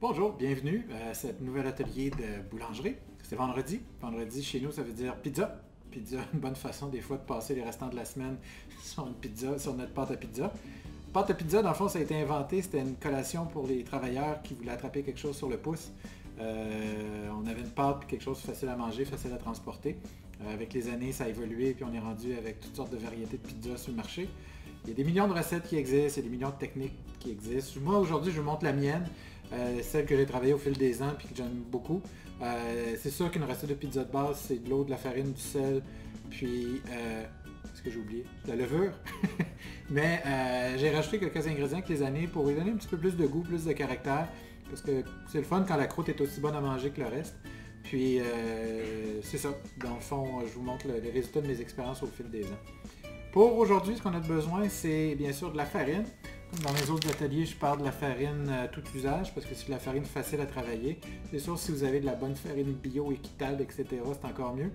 Bonjour, bienvenue à ce nouvel atelier de boulangerie. C'est vendredi. Vendredi, chez nous, ça veut dire pizza. Pizza, une bonne façon des fois de passer les restants de la semaine sur une pizza, sur notre pâte à pizza. Pâte à pizza, dans le fond, ça a été inventé. C'était une collation pour les travailleurs qui voulaient attraper quelque chose sur le pouce. On avait une pâte, quelque chose facile à manger, facile à transporter. Avec les années, ça a évolué, puis on est rendu avec toutes sortes de variétés de pizza sur le marché. Il y a des millions de recettes qui existent, il y a des millions de techniques qui existent. Moi, aujourd'hui, je vous montre la mienne, celle que j'ai travaillée au fil des ans et que j'aime beaucoup. C'est sûr qu'une recette de pizza de base, c'est de l'eau, de la farine, du sel, puis... qu'est-ce que j'ai oublié? De la levure. Mais j'ai rajouté quelques ingrédients avec les années pour lui donner un petit peu plus de goût, plus de caractère. Parce que c'est le fun quand la croûte est aussi bonne à manger que le reste. Puis c'est ça. Dans le fond, je vous montre les résultats de mes expériences au fil des ans. Pour aujourd'hui, ce qu'on a besoin, c'est bien sûr de la farine. Dans mes autres ateliers, je parle de la farine tout usage parce que c'est de la farine facile à travailler. C'est sûr, si vous avez de la bonne farine bio, équitable, etc., c'est encore mieux.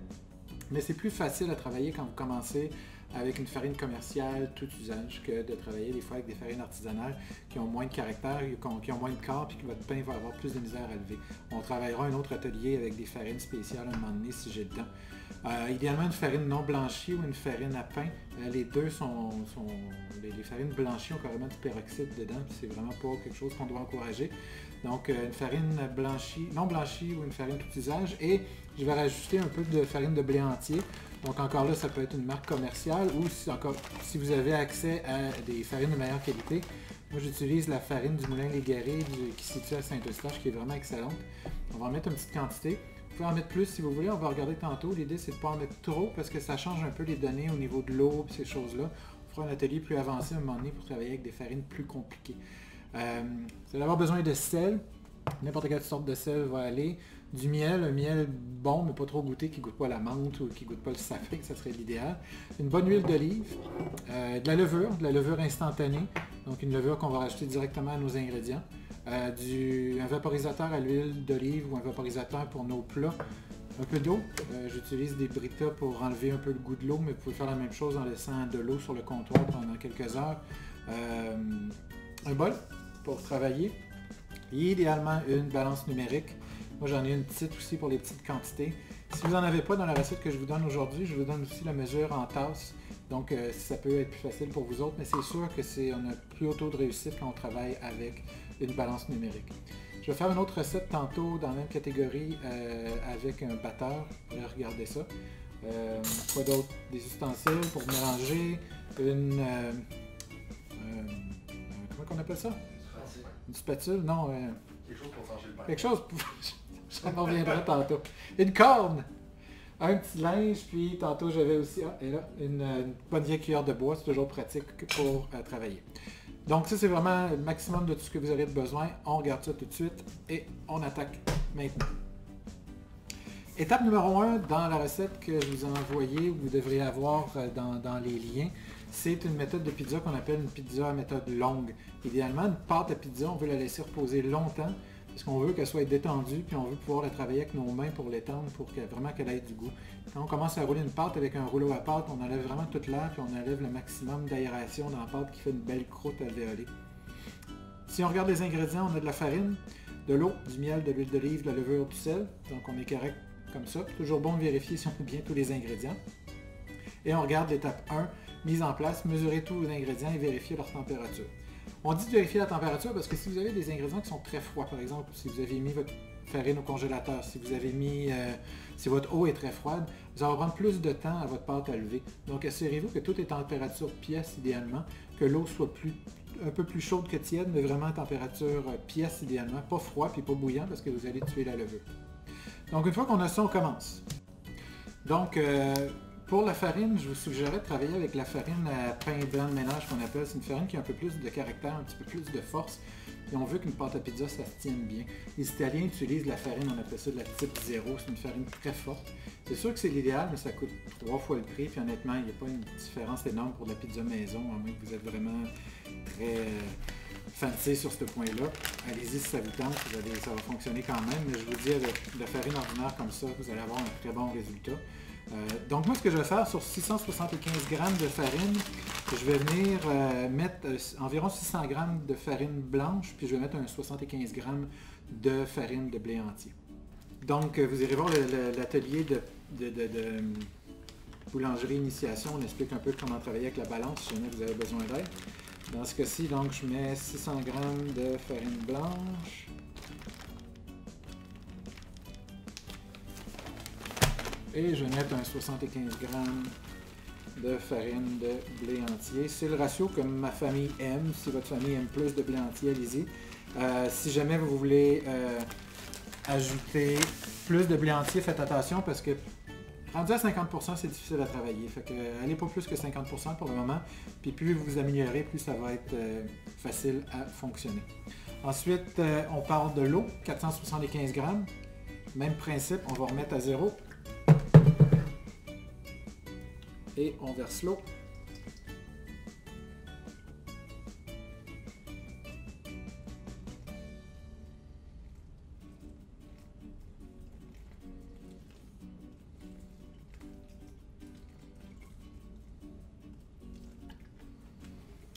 Mais c'est plus facile à travailler quand vous commencez avec une farine commerciale tout usage que de travailler des fois avec des farines artisanales qui ont moins de caractère, qui ont moins de corps et que votre pain va avoir plus de misère à lever. On travaillera un autre atelier avec des farines spéciales à un moment donné si j'ai le temps. Idéalement une farine non blanchie ou une farine à pain. Les deux sont les farines blanchies ont carrément du peroxyde dedans, c'est vraiment pas quelque chose qu'on doit encourager. Donc une farine blanchie, non blanchie ou une farine tout usage, et je vais rajouter un peu de farine de blé entier. Donc encore là, ça peut être une marque commerciale ou si vous avez accès à des farines de meilleure qualité. Moi, j'utilise la farine du Moulin Légaré qui se situe à Saint-Eustache, qui est vraiment excellente. On va en mettre une petite quantité. Vous pouvez en mettre plus si vous voulez, on va regarder tantôt. L'idée, c'est de ne pas en mettre trop parce que ça change un peu les données au niveau de l'eau et ces choses-là. On fera un atelier plus avancé à un moment donné pour travailler avec des farines plus compliquées. Vous allez avoir besoin de sel. N'importe quelle sorte de sel va aller. Du miel, un miel bon mais pas trop goûté, qui ne goûte pas la menthe ou qui ne goûte pas le safré, ça serait l'idéal. Une bonne huile d'olive, de la levure instantanée, donc une levure qu'on va rajouter directement à nos ingrédients. Un vaporisateur à l'huile d'olive ou un vaporisateur pour nos plats. Un peu d'eau. J'utilise des Brita pour enlever un peu le goût de l'eau, mais vous pouvez faire la même chose en laissant de l'eau sur le comptoir pendant quelques heures. Un bol pour travailler. Et idéalement une balance numérique. Moi j'en ai une petite aussi pour les petites quantités. Si vous n'en avez pas dans la recette que je vous donne aujourd'hui, je vous donne aussi la mesure en tasses. Donc ça peut être plus facile pour vous autres, mais c'est sûr que on a plus haut taux de réussite quand on travaille avec une balance numérique. Je vais faire une autre recette tantôt dans la même catégorie avec un batteur. Je vais regarder ça. Quoi d'autre? Des ustensiles pour mélanger. Comment on appelle ça? Une spatule? Non. Quelque chose pour changer le pain. Quelque chose pour... Ça m'en reviendra tantôt. Une corne! Un petit linge, puis tantôt j'avais aussi une bonne vieille cuillère de bois, c'est toujours pratique pour travailler. Donc ça c'est vraiment le maximum de tout ce que vous aurez besoin. On regarde ça tout de suite et on attaque maintenant. Étape numéro 1 dans la recette que je vous ai envoyée, vous devriez avoir dans les liens, c'est une méthode de pizza qu'on appelle une pizza à méthode longue. Idéalement, une pâte à pizza, on veut la laisser reposer longtemps parce qu'on veut qu'elle soit détendue puis on veut pouvoir la travailler avec nos mains pour l'étendre pour vraiment qu'elle ait du goût. Quand on commence à rouler une pâte avec un rouleau à pâte, on enlève vraiment toute l'air puis on enlève le maximum d'aération dans la pâte qui fait une belle croûte alvéolée. Si on regarde les ingrédients, on a de la farine, de l'eau, du miel, de l'huile d'olive, de la levure, du sel. Donc on est correct comme ça. Toujours bon de vérifier si on a bien tous les ingrédients. Et on regarde l'étape 1, mise en place, mesurer tous les ingrédients et vérifier leur température. On dit de vérifier la température parce que si vous avez des ingrédients qui sont très froids, par exemple, si vous avez mis votre farine au congélateur, si vous avez mis, si votre eau est très froide, vous allez prendre plus de temps à votre pâte à lever. Donc assurez-vous que tout est température pièce idéalement, que l'eau soit un peu plus chaude que tiède, mais vraiment température pièce idéalement, pas froid puis pas bouillant parce que vous allez tuer la levure. Donc une fois qu'on a ça, on commence. Donc pour la farine, je vous suggérerais de travailler avec la farine à pain blanc de ménage qu'on appelle. C'est une farine qui a un peu plus de caractère, un petit peu plus de force. Et on veut qu'une pâte à pizza, ça se tienne bien. Les Italiens utilisent la farine, on appelle ça de la type 0. C'est une farine très forte. C'est sûr que c'est l'idéal, mais ça coûte 3 fois le prix. Puis honnêtement, il n'y a pas une différence énorme pour la pizza maison, à moins que vous êtes vraiment très fancy sur ce point-là. Allez-y si ça vous tente, ça va fonctionner quand même. Mais je vous dis, avec de la farine ordinaire comme ça, vous allez avoir un très bon résultat. Donc moi, ce que je vais faire sur 675 g de farine, je vais venir mettre environ 600 g de farine blanche, puis je vais mettre un 75 g de farine de blé entier. Donc, vous irez voir l'atelier de boulangerie initiation. On explique un peu comment travailler avec la balance si jamais vous avez besoin d'aide. Dans ce cas-ci, donc, je mets 600 g de farine blanche. Et je vais mettre un 75 g de farine de blé entier. C'est le ratio que ma famille aime. Si votre famille aime plus de blé entier, allez-y. Si jamais vous voulez ajouter plus de blé entier, faites attention parce que rendu à 50%, c'est difficile à travailler. Fait que allez pas plus que 50% pour le moment. Puis plus vous vous améliorez, plus ça va être facile à fonctionner. Ensuite, on parle de l'eau, 475 g. Même principe, on va remettre à 0. Et on verse l'eau.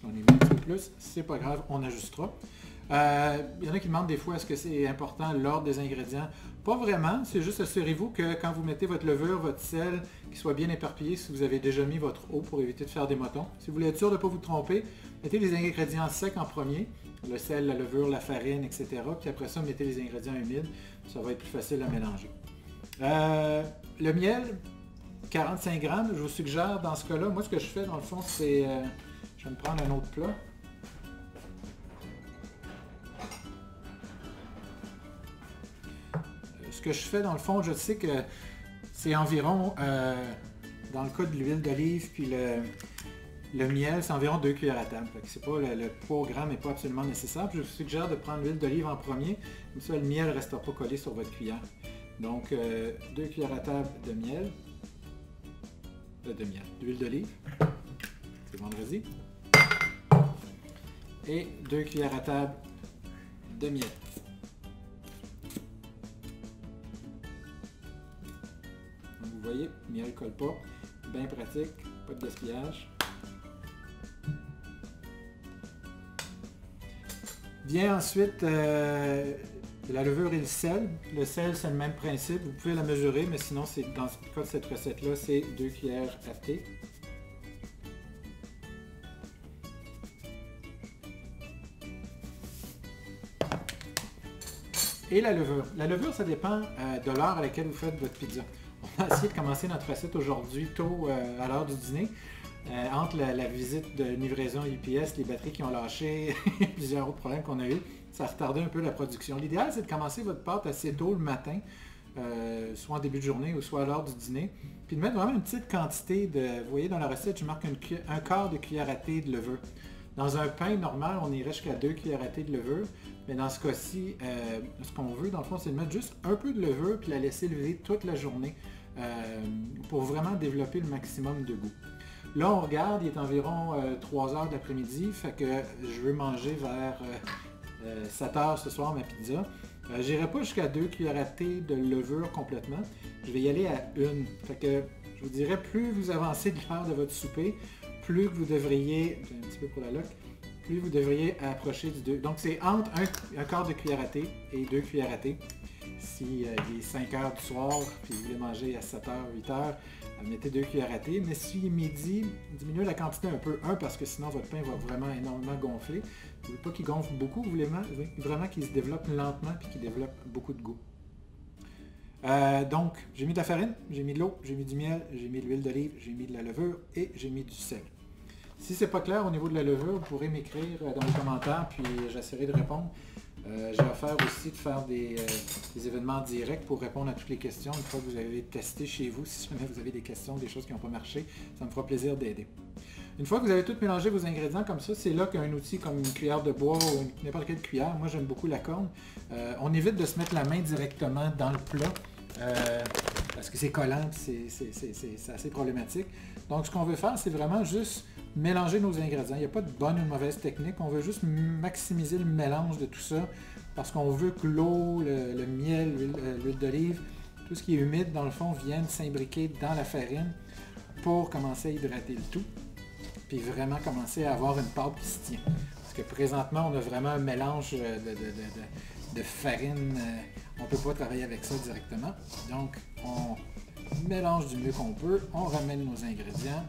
On y met un petit peu plus, c'est pas grave, on ajustera. Il y en a qui demandent des fois est-ce que c'est important l'ordre des ingrédients. Pas vraiment, c'est juste assurez-vous que quand vous mettez votre levure, votre sel, qu'il soit bien éparpillé si vous avez déjà mis votre eau pour éviter de faire des motons. Si vous voulez être sûr de ne pas vous tromper, mettez les ingrédients secs en premier, le sel, la levure, la farine, etc. Puis après ça, mettez les ingrédients humides, ça va être plus facile à mélanger. Le miel, 45 g, je vous suggère dans ce cas-là, moi ce que je fais dans le fond, c'est... je vais me prendre un autre plat. Ce que je fais dans le fond, je sais que c'est environ, dans le cas de l'huile d'olive puis le miel, c'est environ 2 cuillères à table. C'est pas, le poids au gramme n'est pas absolument nécessaire. Puis je vous suggère de prendre l'huile d'olive en premier, comme ça le miel ne restera pas collé sur votre cuillère. Donc 2 cuillères à table de miel, d'huile d'olive, c'est vendredi, et 2 cuillères à table de miel. Vous voyez, le miel ne colle pas, bien pratique, pas de gaspillage. Vient ensuite la levure et le sel. Le sel, c'est le même principe, vous pouvez la mesurer, mais sinon, dans le cas de cette recette-là, c'est 2 cuillères à thé. Et la levure. La levure, ça dépend de l'heure à laquelle vous faites votre pizza. On a essayé de commencer notre recette aujourd'hui tôt à l'heure du dîner. Entre la visite de livraison UPS, les batteries qui ont lâché, plusieurs autres problèmes qu'on a eu, ça a retardé un peu la production. L'idéal, c'est de commencer votre pâte assez tôt le matin, soit en début de journée ou soit à l'heure du dîner, puis de mettre vraiment une petite quantité de... Vous voyez dans la recette, je marque un quart de cuillère à thé de levure. Dans un pain normal, on irait jusqu'à 2 cuillères à thé de levure, mais dans ce cas-ci, ce qu'on veut, dans le fond, c'est de mettre juste un peu de levure puis la laisser lever toute la journée pour vraiment développer le maximum de goût. Là, on regarde, il est environ 3 heures de l'après-midi, fait que je veux manger vers 7 heures ce soir ma pizza. J'irai pas jusqu'à 2 cuillères à thé de levure complètement, je vais y aller à 1. Fait que je vous dirais, plus vous avancez de l'heure de votre souper, plus vous devriez, un petit peu pour la loc, plus vous devriez approcher du 2. Donc c'est entre un quart de cuillère à thé et 2 cuillères à thé. Si il est 5 heures du soir, puis vous voulez manger à 7 heures, 8 heures, mettez 2 cuillères à thé. Mais si il est midi, diminuez la quantité un peu. Parce que sinon votre pain va vraiment énormément gonfler. Vous ne voulez pas qu'il gonfle beaucoup, vous voulez vraiment qu'il se développe lentement et qu'il développe beaucoup de goût. Donc, j'ai mis de la farine, j'ai mis de l'eau, j'ai mis du miel, j'ai mis de l'huile d'olive, j'ai mis de la levure et j'ai mis du sel. Si c'est pas clair au niveau de la levure, vous pourrez m'écrire dans les commentaires, puis j'essaierai de répondre. J'ai offert aussi de faire des événements directs pour répondre à toutes les questions une fois que vous avez testé chez vous. Si jamais vous avez des questions, des choses qui n'ont pas marché, ça me fera plaisir d'aider. Une fois que vous avez tout mélangé vos ingrédients comme ça, c'est là qu'un outil comme une cuillère de bois ou n'importe quelle cuillère, moi j'aime beaucoup la corne, on évite de se mettre la main directement dans le plat parce que c'est collant, c'est assez problématique. Donc ce qu'on veut faire, c'est vraiment juste mélanger nos ingrédients. Il n'y a pas de bonne ou de mauvaise technique, on veut juste maximiser le mélange de tout ça parce qu'on veut que l'eau, le miel, l'huile d'olive, tout ce qui est humide, dans le fond, vienne s'imbriquer dans la farine pour commencer à hydrater le tout. Puis vraiment commencer à avoir une pâte qui se tient. Parce que présentement, on a vraiment un mélange de farine. On ne peut pas travailler avec ça directement. Donc, on mélange du mieux qu'on peut. On ramène nos ingrédients.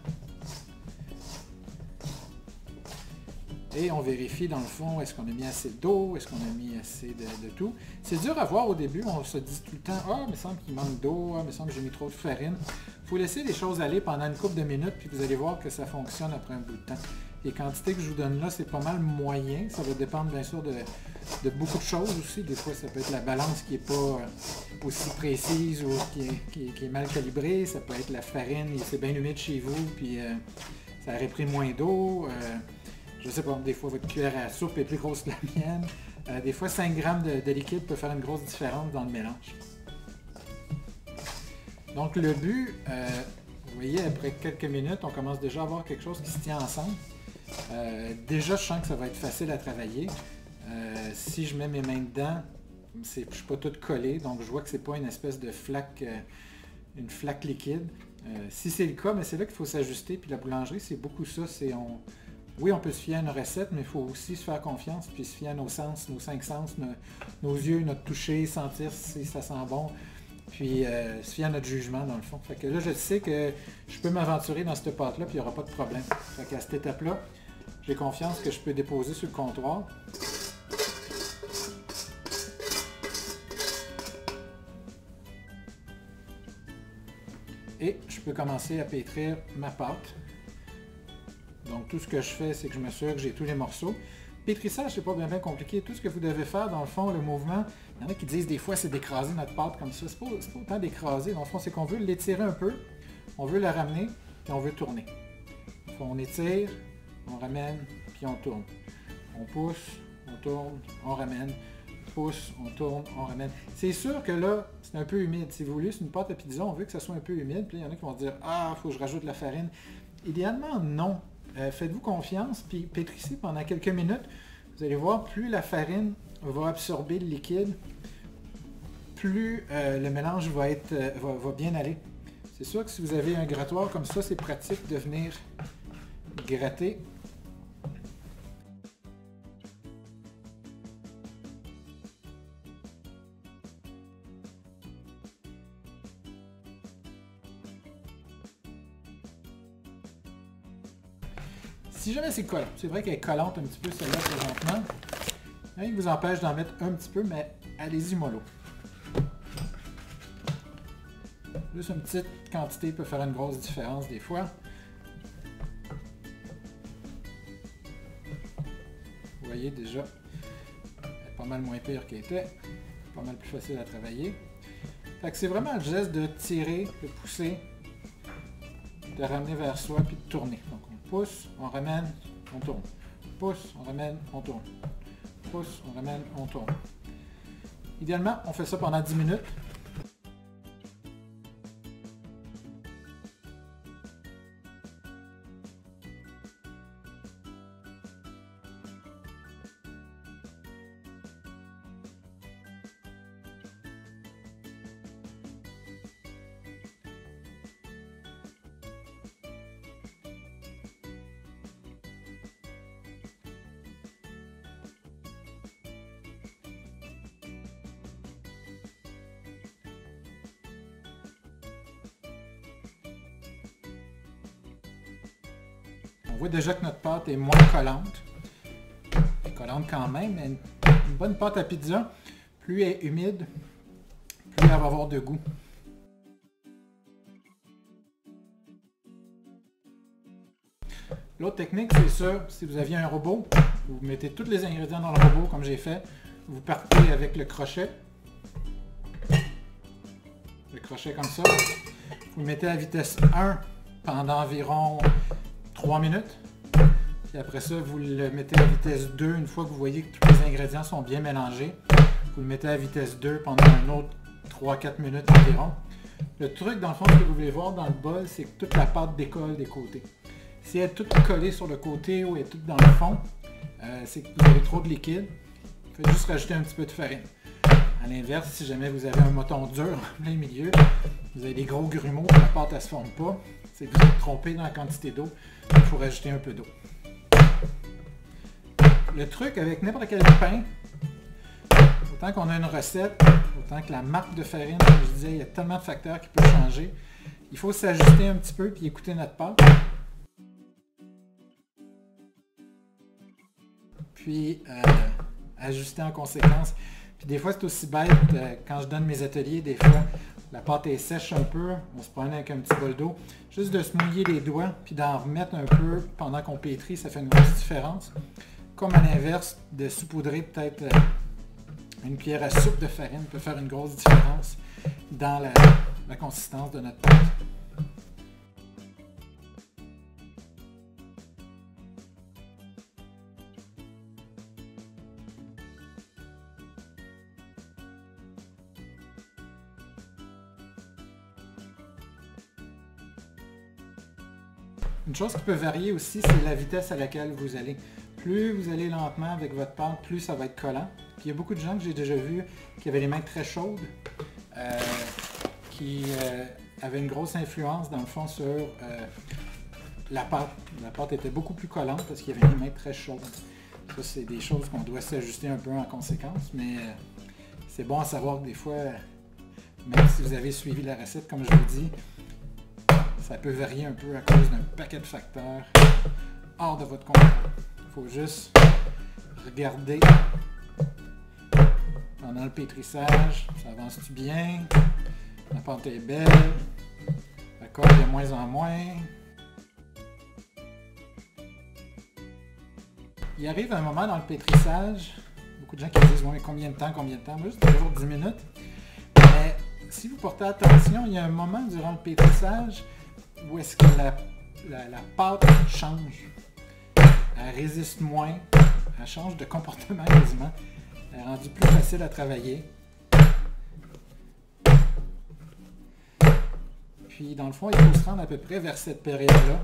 Et on vérifie dans le fond, est-ce qu'on a mis assez d'eau, est-ce qu'on a mis assez de tout. C'est dur à voir au début, on se dit tout le temps « Ah, il me semble qu'il manque d'eau, il me semble que j'ai mis trop de farine ». Il faut laisser les choses aller pendant une couple de minutes, puis vous allez voir que ça fonctionne après un bout de temps. Les quantités que je vous donne là, c'est pas mal moyen. Ça va dépendre bien sûr de beaucoup de choses aussi. Des fois, ça peut être la balance qui n'est pas aussi précise ou qui est mal calibrée. Ça peut être la farine, c'est bien humide chez vous, puis ça aurait pris moins d'eau. Je sais pas, des fois votre cuillère à soupe est plus grosse que la mienne. Des fois 5 grammes de liquide peut faire une grosse différence dans le mélange. Donc le but, vous voyez, après quelques minutes, on commence déjà à avoir quelque chose qui se tient ensemble. Déjà, je sens que ça va être facile à travailler. Si je mets mes mains dedans, je ne suis pas toute collée, donc je vois que c'est pas une espèce de flaque, une flaque liquide. Si c'est le cas, mais c'est là qu'il faut s'ajuster. Puis la boulangerie, c'est beaucoup ça. Oui, on peut se fier à une recette, mais il faut aussi se faire confiance, puis se fier à nos sens, nos 5 sens, nos yeux, notre toucher, sentir si ça sent bon, puis se fier à notre jugement dans le fond. Fait que là, je sais que je peux m'aventurer dans cette pâte-là, puis il n'y aura pas de problème. Fait qu'à cette étape-là, j'ai confiance que je peux déposer sur le comptoir. Et je peux commencer à pétrir ma pâte. Donc tout ce que je fais, c'est que je m'assure que j'ai tous les morceaux. Pétrissage, c'est pas bien compliqué. Tout ce que vous devez faire, dans le fond, le mouvement, il y en a qui disent des fois c'est d'écraser notre pâte comme ça. C'est pas autant d'écraser. Dans le fond, c'est qu'on veut l'étirer un peu, on veut la ramener, puis on veut tourner. On étire, on ramène, puis on tourne. On pousse, on tourne, on ramène, on pousse, on tourne, on ramène. C'est sûr que là, c'est un peu humide. Si vous voulez, c'est une pâte à pizza, on veut que ça soit un peu humide. Puis il y en a qui vont dire « Ah, il faut que je rajoute de la farine ». Idéalement, non. Faites-vous confiance, puis pétrissez pendant quelques minutes. Vous allez voir, plus la farine va absorber le liquide, plus le mélange va bien aller. C'est sûr que si vous avez un grattoir comme ça, c'est pratique de venir gratter. Si jamais c'est collant, c'est vrai qu'elle est collante un petit peu celle-là présentement. Il vous empêche d'en mettre un petit peu, mais allez-y mollo. Juste une petite quantité peut faire une grosse différence des fois. Vous voyez déjà, elle est pas mal moins pire qu'elle était. Pas mal plus facile à travailler. Fait que c'est vraiment le geste de tirer, de pousser, de ramener vers soi puis de tourner. Donc on pousse, on ramène, on tourne. On pousse, on ramène, on tourne. On pousse, on ramène, on tourne. Idéalement, on fait ça pendant 10 minutes. On voit déjà que notre pâte est moins collante. Elle est collante quand même, mais une bonne pâte à pizza, plus elle est humide, plus elle va avoir de goût. L'autre technique, c'est sûr, si vous aviez un robot, vous mettez tous les ingrédients dans le robot comme j'ai fait, vous partez avec le crochet. Le crochet comme ça. Vous le mettez à vitesse 1 pendant environ 3 minutes. Puis après ça, vous le mettez à vitesse 2 une fois que vous voyez que tous les ingrédients sont bien mélangés. Vous le mettez à vitesse 2 pendant un autre 3-4 minutes environ. Le truc, dans le fond, ce que vous voulez voir dans le bol, c'est que toute la pâte décolle des côtés. Si elle est toute collée sur le côté ou elle est toute dans le fond, c'est que vous avez trop de liquide. Faites juste rajouter un petit peu de farine. À l'inverse, si jamais vous avez un moton dur en plein milieu, vous avez des gros grumeaux et la pâte ne se forme pas, c'est que vous êtes trompé dans la quantité d'eau, il faut rajouter un peu d'eau. Le truc avec n'importe quel pain, autant qu'on a une recette, autant que la marque de farine, comme je disais, il y a tellement de facteurs qui peuvent changer. Il faut s'ajuster un petit peu puis écouter notre pâte. Puis ajuster en conséquence. Puis des fois, c'est aussi bête, quand je donne mes ateliers, des fois, la pâte est sèche un peu, on se promène avec un petit bol d'eau. Juste de se mouiller les doigts puis d'en remettre un peu pendant qu'on pétrit, ça fait une grosse différence. Comme à l'inverse, de saupoudrer peut-être une cuillère à soupe de farine peut faire une grosse différence dans la consistance de notre pâte. Une chose qui peut varier aussi, c'est la vitesse à laquelle vous allez. Plus vous allez lentement avec votre pâte, plus ça va être collant. Puis il y a beaucoup de gens que j'ai déjà vus qui avaient les mains très chaudes, qui avaient une grosse influence dans le fond sur la pâte. La pâte était beaucoup plus collante parce qu'il y avait les mains très chaudes. Ça, c'est des choses qu'on doit s'ajuster un peu en conséquence, mais c'est bon à savoir que des fois, même si vous avez suivi la recette, comme je vous dis, ça peut varier un peu à cause d'un paquet de facteurs hors de votre contrôle. Il faut juste regarder pendant le pétrissage, ça avance-tu bien, la pâte est belle, la colle de moins en moins. Il arrive un moment dans le pétrissage, beaucoup de gens qui disent ouais, combien de temps, moi je dis toujours 10 minutes, mais si vous portez attention, il y a un moment durant le pétrissage où est-ce que la pâte change. Elle résiste moins, elle change de comportement quasiment, elle est rendue plus facile à travailler. Puis dans le fond, il faut se rendre à peu près vers cette période-là.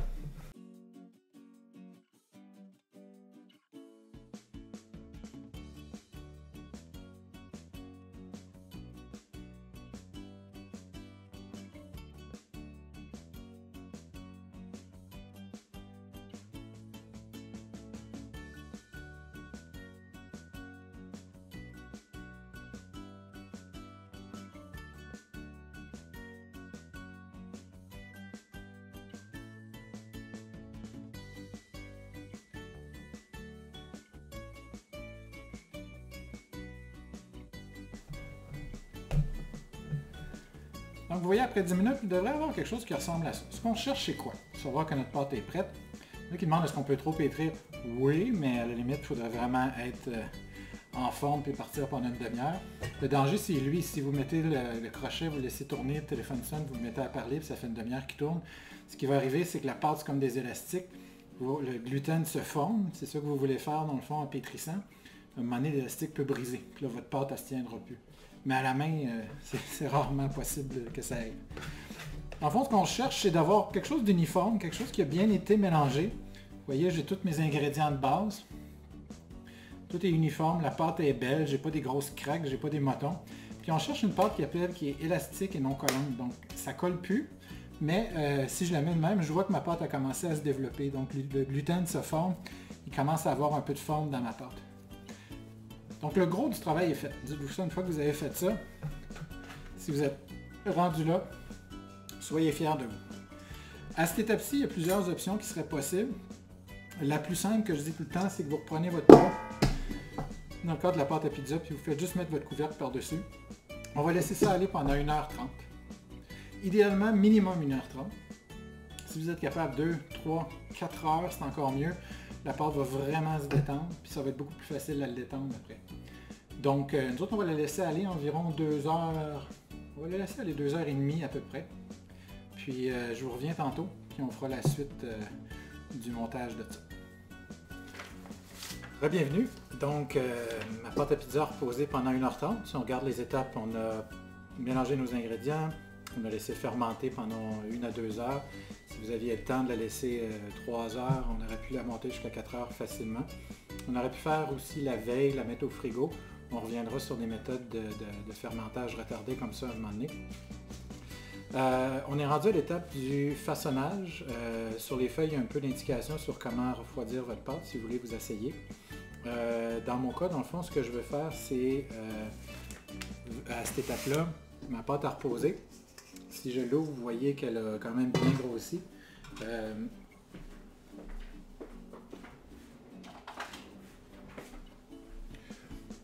Donc vous voyez, après 10 minutes, il devrait y avoir quelque chose qui ressemble à ça. Ce qu'on cherche, c'est quoi? Savoir que notre pâte est prête. Il y en a qui demandent est-ce qu'on peut trop pétrir? Oui, mais à la limite, il faudrait vraiment être en forme et partir pendant une demi-heure. Le danger, c'est lui, si vous mettez le crochet, vous le laissez tourner, le téléphone sonne, vous le mettez à parler, puis ça fait une demi-heure qui tourne. Ce qui va arriver, c'est que la pâte, c'est comme des élastiques. Le gluten se forme, c'est ça que vous voulez faire dans le fond en pétrissant. À un moment donné, l'élastique peut briser, puis là, votre pâte, elle ne se tiendra plus. Mais à la main, c'est rarement possible que ça aille. En fond, ce qu'on cherche, c'est d'avoir quelque chose d'uniforme, quelque chose qui a bien été mélangé. Vous voyez, j'ai tous mes ingrédients de base. Tout est uniforme, la pâte est belle, j'ai pas des grosses craques, j'ai pas des motons. Puis on cherche une pâte qui est élastique et non collante, donc ça colle plus. Mais si je la mets de même, je vois que ma pâte a commencé à se développer. Donc le gluten se forme, il commence à avoir un peu de forme dans ma pâte. Donc le gros du travail est fait. Dites-vous ça une fois que vous avez fait ça. Si vous êtes rendu là, soyez fiers de vous. À cette étape-ci, il y a plusieurs options qui seraient possibles. La plus simple que je dis tout le temps, c'est que vous reprenez votre pâte, dans le cas de la pâte à pizza, puis vous faites juste mettre votre couvercle par-dessus. On va laisser ça aller pendant 1h30. Idéalement, minimum 1h30. Si vous êtes capable 2, 3, 4 heures, c'est encore mieux. La pâte va vraiment se détendre, puis ça va être beaucoup plus facile à le détendre après. Donc, nous autres, on va la laisser aller environ 2 heures. On va la laisser aller 2h30 à peu près. Puis, je vous reviens tantôt, puis on fera la suite du montage de ça. Bienvenue. Donc, ma pâte à pizza a reposé pendant 1h30. Si on regarde les étapes, on a mélangé nos ingrédients, on a laissé fermenter pendant 1 à 2 heures. Si vous aviez le temps de la laisser 3 heures, on aurait pu la monter jusqu'à 4 heures facilement. On aurait pu faire aussi la veille, la mettre au frigo. On reviendra sur des méthodes de fermentage retardé comme ça à un moment donné. On est rendu à l'étape du façonnage. Sur les feuilles, il y a un peu d'indication sur comment refroidir votre pâte si vous voulez vous essayer. Dans mon cas, dans le fond, ce que je veux faire, c'est à cette étape-là, ma pâte à reposer. Si je l'ouvre, vous voyez qu'elle a quand même bien grossi.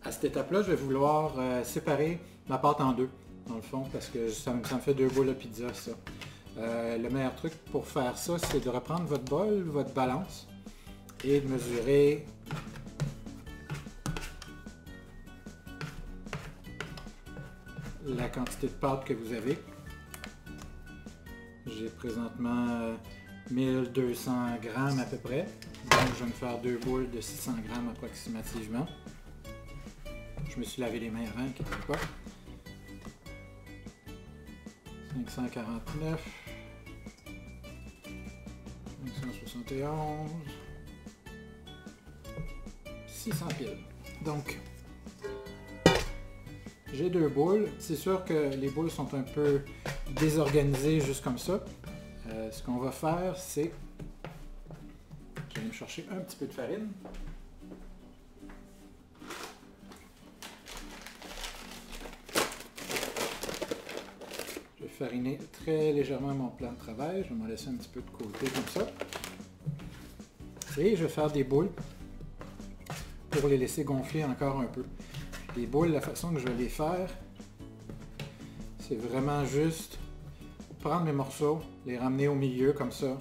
À cette étape-là, je vais vouloir séparer ma pâte en deux, dans le fond, parce que ça me fait 2 boules de pizza, ça. Le meilleur truc pour faire ça, c'est de reprendre votre bol, votre balance, et de mesurer la quantité de pâte que vous avez. J'ai présentement 1200 grammes à peu près, donc je vais me faire 2 boules de 600 grammes approximativement. Je me suis lavé les mains avant, inquiétez pas. 549, 571, 600 piles. Donc, j'ai 2 boules. C'est sûr que les boules sont un peu désorganisées juste comme ça. Ce qu'on va faire, c'est... Je vais me chercher un petit peu de farine. Je vais fariner très légèrement mon plan de travail. Je vais m'en laisser un petit peu de côté comme ça. Et je vais faire des boules pour les laisser gonfler encore un peu. Les boules, la façon que je vais les faire, c'est vraiment juste prendre mes morceaux, les ramener au milieu comme ça.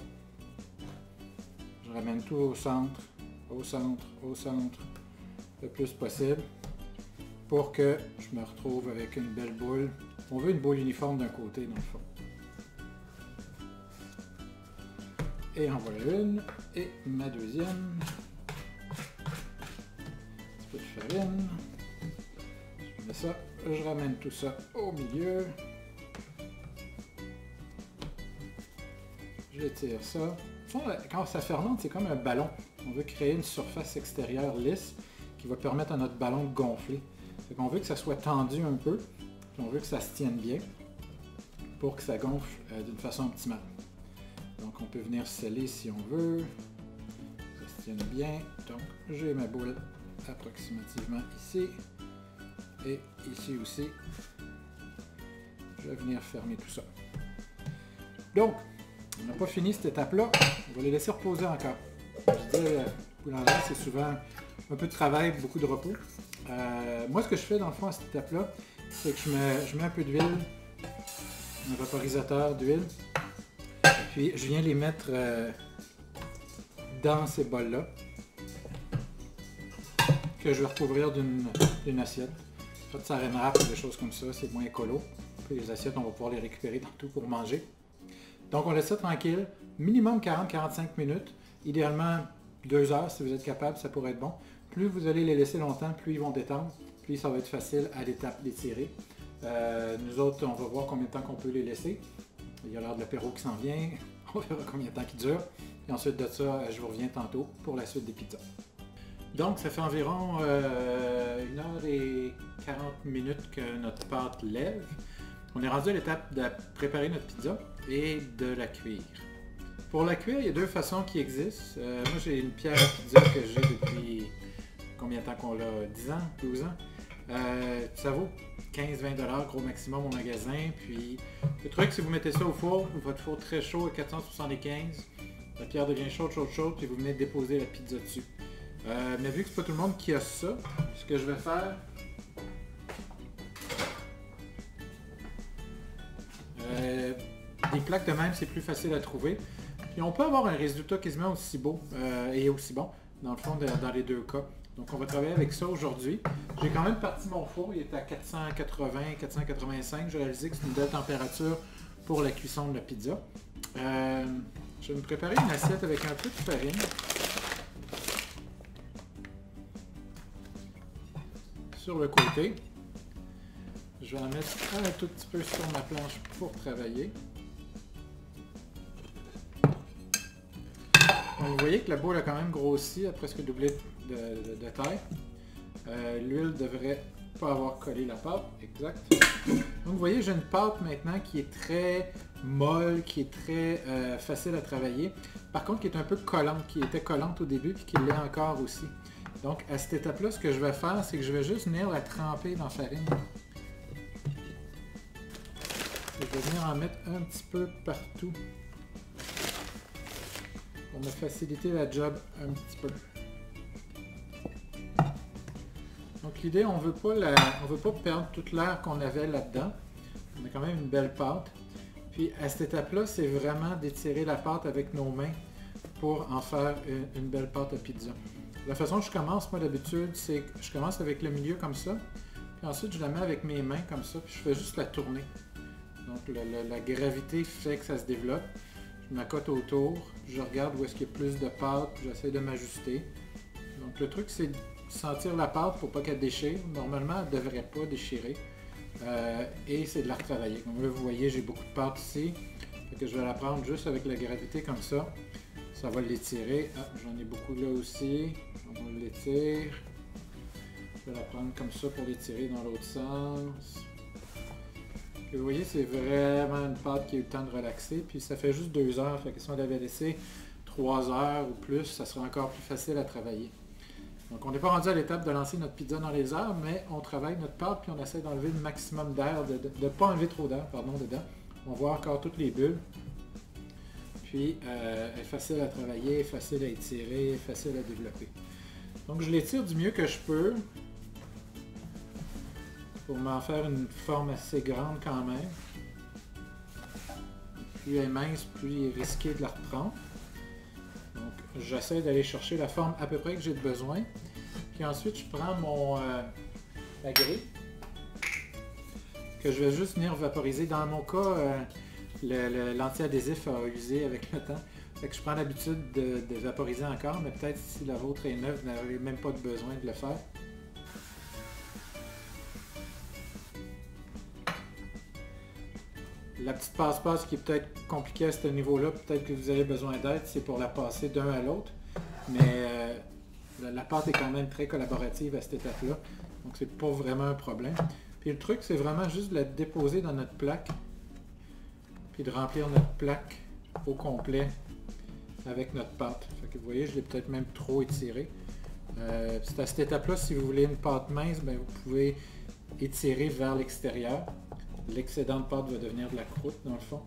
Je ramène tout au centre, au centre, au centre, le plus possible pour que je me retrouve avec une belle boule. On veut une boule uniforme d'un côté dans le fond. Et en voilà une. Et ma deuxième. Un petit peu de farine. Je mets ça. Je ramène tout ça au milieu. J'étire ça. Quand ça fermente, c'est comme un ballon. On veut créer une surface extérieure lisse qui va permettre à notre ballon de gonfler. Fait qu'on veut que ça soit tendu un peu. On veut que ça se tienne bien pour que ça gonfle d'une façon optimale. Donc on peut venir sceller si on veut. Ça se tienne bien. Donc j'ai ma boule approximativement ici. Et ici aussi. Je vais venir fermer tout ça. Donc, on n'a pas fini cette étape-là. On va les laisser reposer encore. Je disais, boulangerie, c'est souvent un peu de travail, beaucoup de repos. Moi, ce que je fais dans le fond à cette étape-là, c'est que je mets un peu d'huile, un vaporisateur d'huile, puis je viens les mettre dans ces bols-là, que je vais recouvrir d'une assiette. Soit de saran wrap ou des choses comme ça, c'est moins écolo. Puis les assiettes, on va pouvoir les récupérer tantôt pour manger. Donc on laisse ça tranquille, minimum 40-45 minutes, idéalement 2 heures si vous êtes capable, ça pourrait être bon. Plus vous allez les laisser longtemps, plus ils vont détendre, plus ça va être facile à l'étape d'étirer. Nous autres, on va voir combien de temps qu'on peut les laisser. Il y a l'heure de l'apéro qui s'en vient, on verra combien de temps qui dure. Et ensuite de ça, je vous reviens tantôt pour la suite des pizzas. Donc ça fait environ 1h40 que notre pâte lève. On est rendu à l'étape de préparer notre pizza et de la cuire. Pour la cuire, il y a 2 façons qui existent. Moi, j'ai une pierre à pizza que j'ai depuis combien de temps qu'on l'a? 10 ans? 12 ans? Ça vaut 15-20$ gros maximum au magasin. Puis le truc, si vous mettez ça au four, votre four très chaud à 475, la pierre devient chaude, puis vous venez déposer la pizza dessus. Mais vu que c'est pas tout le monde qui a ça, ce que je vais faire, des plaques de même, c'est plus facile à trouver. Puis on peut avoir un résultat quasiment aussi beau et aussi bon, dans le fond, dans les 2 cas. Donc on va travailler avec ça aujourd'hui. J'ai quand même parti mon four, il est à 480-485. J'ai réalisé que c'est une belle température pour la cuisson de la pizza. Je vais me préparer une assiette avec un peu de farine. Sur le côté. Je vais en mettre un tout petit peu sur ma planche pour travailler. Donc, vous voyez que la boule a quand même grossi, a presque doublé de taille. L'huile devrait pas avoir collé la pâte, exact. Donc vous voyez, j'ai une pâte maintenant qui est très molle, qui est très facile à travailler. Par contre, qui est un peu collante, qui était collante au début, puis qui l'est encore aussi. Donc à cette étape-là, ce que je vais faire, c'est que je vais juste venir la tremper dans la farine. Je vais venir en mettre un petit peu partout pour me faciliter la job un petit peu. Donc l'idée, on veut pas perdre toute l'air qu'on avait là-dedans. On a quand même une belle pâte. Puis à cette étape-là, c'est vraiment d'étirer la pâte avec nos mains pour en faire une belle pâte à pizza. La façon que je commence, moi d'habitude, c'est que je commence avec le milieu comme ça. Puis ensuite, je la mets avec mes mains comme ça, puis je fais juste la tourner. Donc la gravité fait que ça se développe. Je m'accote autour, je regarde où est-ce qu'il y a plus de pâte, puis j'essaie de m'ajuster. Donc le truc, c'est de sentir la pâte pour pas qu'elle déchire. Normalement, elle ne devrait pas déchirer. Et c'est de la retravailler. Comme là, vous voyez, j'ai beaucoup de pâte ici. Fait que je vais la prendre juste avec la gravité comme ça. Ça va l'étirer. Ah, j'en ai beaucoup là aussi. On l'étire. Je vais la prendre comme ça pour l'étirer dans l'autre sens. Et vous voyez, c'est vraiment une pâte qui a eu le temps de relaxer. Puis ça fait juste 2 heures. Fait que si on l'avait laissé 3 heures ou plus, ça serait encore plus facile à travailler. Donc on n'est pas rendu à l'étape de lancer notre pizza dans les airs, mais on travaille notre pâte puis on essaie d'enlever le maximum d'air, de ne pas enlever trop d'air, pardon, dedans. On voit encore toutes les bulles. Puis elle est facile à travailler, facile à étirer, facile à développer. Donc je l'étire du mieux que je peux pour m'en faire une forme assez grande quand même. Plus elle est mince, plus il est risqué de la reprendre. Donc j'essaie d'aller chercher la forme à peu près que j'ai besoin. Puis ensuite je prends la grille que je vais juste venir vaporiser. Dans mon cas, l'anti-adhésif a usé avec le temps. Fait que je prends l'habitude de vaporiser encore, mais peut-être si la vôtre est neuve, vous n'avez même pas besoin de le faire. La petite passe-passe qui est peut-être compliquée à ce niveau-là, peut-être que vous avez besoin d'aide, c'est pour la passer d'un à l'autre. Mais la pâte est quand même très collaborative à cette étape-là, donc c'est pas vraiment un problème. Puis le truc, c'est vraiment juste de la déposer dans notre plaque, puis de remplir notre plaque au complet avec notre pâte. Fait que vous voyez, je l'ai peut-être même trop étiré. C'est à cette étape-là, si vous voulez une pâte mince, bien, vous pouvez étirer vers l'extérieur. L'excédent de pâte va devenir de la croûte dans le fond.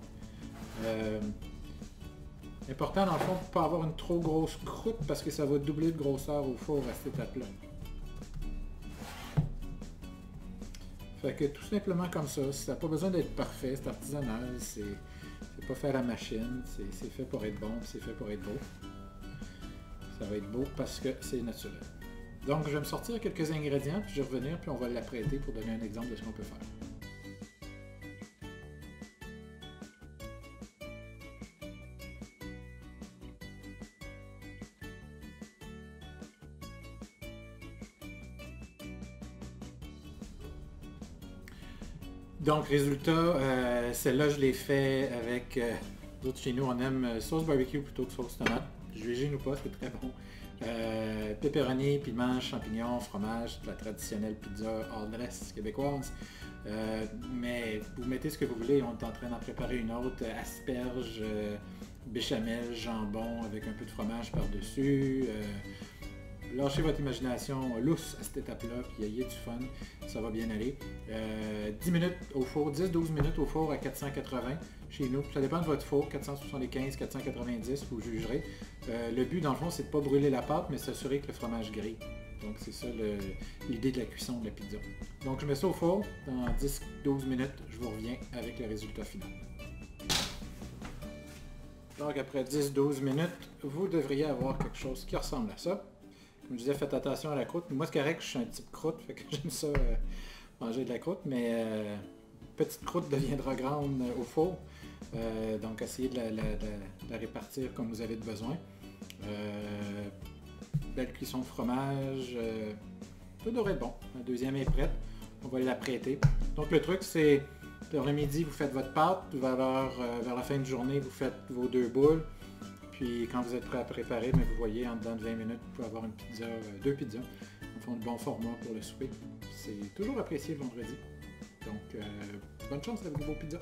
Important dans le fond, pour ne pas avoir une trop grosse croûte parce que ça va doubler de grosseur au four à cette étape-là. Fait que tout simplement comme ça, ça n'a pas besoin d'être parfait, c'est artisanal, c'est pas fait à la machine, c'est fait pour être bon, c'est fait pour être beau. Ça va être beau parce que c'est naturel. Donc je vais me sortir quelques ingrédients, puis je vais revenir, puis on va l'apprêter pour donner un exemple de ce qu'on peut faire. Donc, résultat, celle-là, je l'ai fait avec... nous autres, chez nous, on aime sauce barbecue plutôt que sauce tomate. Juigez ou pas, c'est très bon. Pepperoni, piment, champignons, fromage, la traditionnelle pizza all dress québécoise. Mais vous mettez ce que vous voulez. On est en train d'en préparer une autre. Asperges, béchamel, jambon avec un peu de fromage par-dessus. Lâchez votre imagination lousse à cette étape-là, puis ayez du fun, ça va bien aller. 10 minutes au four, 10-12 minutes au four à 480 chez nous. Ça dépend de votre four, 475, 490, vous jugerez. Le but, dans le fond, c'est de ne pas brûler la pâte, mais s'assurer que le fromage grille. Donc c'est ça l'idée de la cuisson de la pizza. Donc je mets ça au four, dans 10-12 minutes, je vous reviens avec le résultat final. Donc après 10-12 minutes, vous devriez avoir quelque chose qui ressemble à ça. Comme je disais, faites attention à la croûte. Moi, c'est correct, je suis un type croûte, fait que j'aime ça manger de la croûte, mais petite croûte deviendra grande au four. Donc, essayez de la répartir comme vous avez besoin. Belle cuisson de fromage. Ça devrait être bon. La deuxième est prête. On va l'apprêter. Donc, le truc, c'est vers le midi, vous faites votre pâte. Vers la fin de journée, vous faites vos 2 boules. Puis quand vous êtes prêt à préparer, mais vous voyez, en dedans de 20 minutes, vous pouvez avoir une pizza, 2 pizzas. Donc font le bon format pour le souper. C'est toujours apprécié le vendredi. Donc, bonne chance avec vos pizzas.